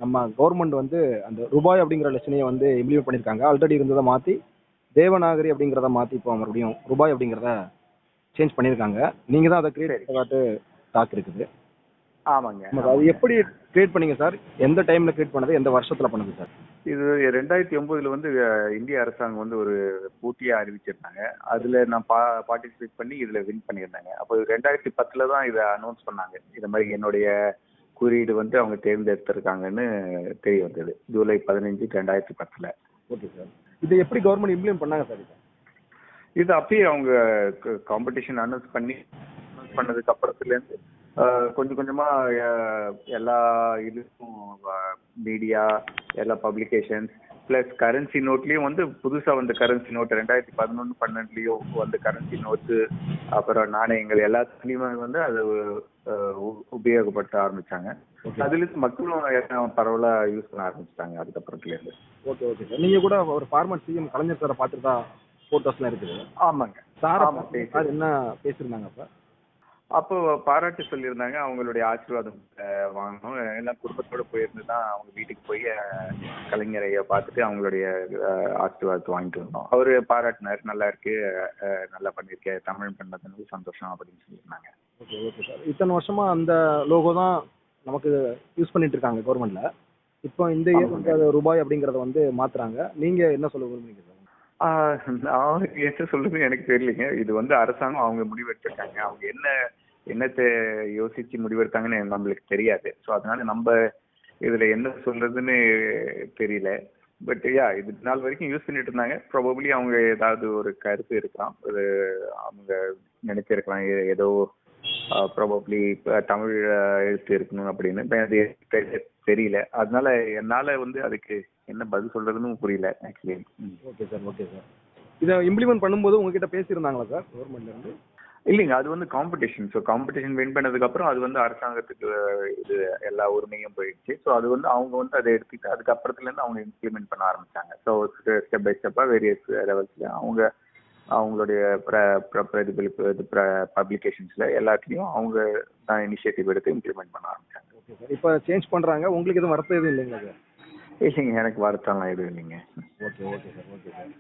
நம்ம கவர்மெண்ட் வந்து அந்த ரூபாய் அப்படிங்கிற லட்சணையை வந்து இம்ப்ளிமெண்ட் பண்ணியிருக்காங்க. ஆல்ரெடி இருந்ததை மாற்றி தேவநாகரி அப்படிங்கிறத மாற்றி இப்போ மறுபடியும் ரூபாய் அப்படிங்கிறத சேஞ்ச் பண்ணியிருக்காங்க. நீங்கள் தான் அதை கிரியேட் சரி. பண்ணதாட்டு டாக் இருக்குது. ஆமாங்க. அது எப்படி கிரியேட் பண்ணீங்க சார்? எந்த டைம்ல கிரியேட் பண்ணது, எந்த வருஷத்துல பண்ணது சார்? இது 2009 வந்து இந்திய அரசாங்கம் வந்து ஒரு போட்டியா அறிவிச்சிருந்தாங்க. அதுல நான் பார்ட்டிசிபேட் பண்ணி இதுல வின் பண்ணியிருந்தாங்க. அப்போ 2010 தான் இதை அனௌன்ஸ் பண்ணாங்க. இது மாதிரி என்னுடைய குறியீடு வந்து அவங்க தேர்ந்தெடுத்திருக்காங்கன்னு தெரிய வந்தது. ஜூலை 15, 2010. Okay sir. இதை எப்படி கவர்மெண்ட் இம்ப்ளிமெண்ட் பண்ணாங்க சார்? இது அப்பயே அவங்க காம்படிஷன் அனௌன்ஸ் பண்ணதுக்கு அப்புறத்துலேருந்து கொஞ்சம் கொஞ்சமா எல்லா இதுக்கும் மீடியா, எல்லா பப்ளிகேஷன்ஸ் பிளஸ் கரன்சி நோட்லயும் வந்து புதுசா வந்த கரன்சி நோட் 2011-12 வந்த கரன்சி நோட்டு, அப்புறம் நாணயங்கள் எல்லாத்துலயுமே வந்து அது உபயோகப்படுத்த ஆரம்பிச்சாங்க. அதுல இருந்து மக்களும் பரவலா யூஸ் பண்ண ஆரம்பிச்சிட்டாங்க அதுக்கப்புறத்துல இருந்து. Okay okay sir. நீங்க கூட ஒரு ஃபார்மர் சிஎம் கலைஞர் சாரை பார்த்துட்டு தான் போட்டோஸ்லாம் இருக்குது. ஆமாங்க சார் என்ன பேசியிருந்தாங்க? அப்போ பாராட்டு சொல்லியிருந்தாங்க. அவங்களுடைய ஆசீர்வாதம் வாங்கணும். எல்லாம் குடும்பத்தோட போயிருந்து தான் அவங்க வீட்டுக்கு போய் கலைஞரைய பார்த்துட்டு அவங்களுடைய ஆசீர்வாதத்தை வாங்கிட்டு வந்தோம். அவரு பாராட்டினார், நல்லா இருக்கு, நல்லா பண்ணிருக்கேன், தமிழ் பண்ணது சந்தோஷம் அப்படின்னு சொல்லியிருந்தாங்க. Okay okay sir. இத்தனை வருஷமா அந்த லோகோ தான் நமக்கு யூஸ் பண்ணிட்டு இருக்காங்க கவர்மெண்ட்ல. இப்போ இந்த இயர் ரூபாய் அப்படிங்கறத வந்து மாத்துறாங்க. நீங்க என்ன சொல்ல விரும்புறீங்க சார்? நான் என்ன சொல்றது எனக்கு தெரியலைங்க. இது வந்து அரசாங்கம் அவங்க முடிவெடுத்திருக்காங்க. அவங்க என்னத்தை யோசிச்சு முடிவெடுத்தாங்கன்னு நம்மளுக்கு தெரியாது. ஸோ அதனால நம்ம இதுல என்ன சொல்றதுன்னு தெரியல. பட் இது நாள் வரைக்கும் யூஸ் பண்ணிட்டு இருந்தாங்க. ப்ராபபிளி அவங்க ஏதாவது ஒரு கருத்து இருக்கலாம், அது அவங்க நினைச்சிருக்கலாம், ஏதோ ப்ராபபிளி தமிழ் எழுத்து இருக்கணும் அப்படின்னு. அது தெரியல. அதனால என்னால வந்து அதுக்கு என்ன பதில் சொல்றதுன்னு புரியல actually. Okay sir okay sir. இதை இம்ப்ளிமெண்ட் பண்ணும்போது உங்ககிட்ட பேசியிருந்தாங்களா சார் கவர்மெண்ட்ல இருந்து? இல்லைங்க, அது வந்து காம்படிஷன். ஸோ காம்படிஷன் வின் பண்ணதுக்கு அப்புறம் அது வந்து அரசாங்கத்துக்கு இது எல்லா உரிமையும் போயிடுச்சு. ஸோ அது வந்து அவங்க வந்து அதை எடுத்துக்கிட்டு அதுக்கப்புறத்துல இருந்து அவங்க இம்ப்ளிமெண்ட் பண்ண ஆரம்பிச்சாங்க. ஸோ ஸ்டெப் பை ஸ்டெப்பா வேரியஸ் லெவல்ஸ்ல அவங்களுடைய பிரதிபலிப்பு பப்ளிகேஷன்ஸ்ல எல்லாத்துலயும் அவங்க தான் இனிஷியேட்டிவ் எடுத்து இம்ப்ளிமெண்ட் பண்ண ஆரம்பிச்சாங்க. Okay sir. இப்போ சேஞ்ச் பண்றாங்க, உங்களுக்கு எதுவும் வருத்தம் எதுவும் இல்லைங்களா சார்? இல்லைங்க, எனக்கு வருத்தம்லாம் எதுவும் இல்லைங்க. Okay okay sir okay sir.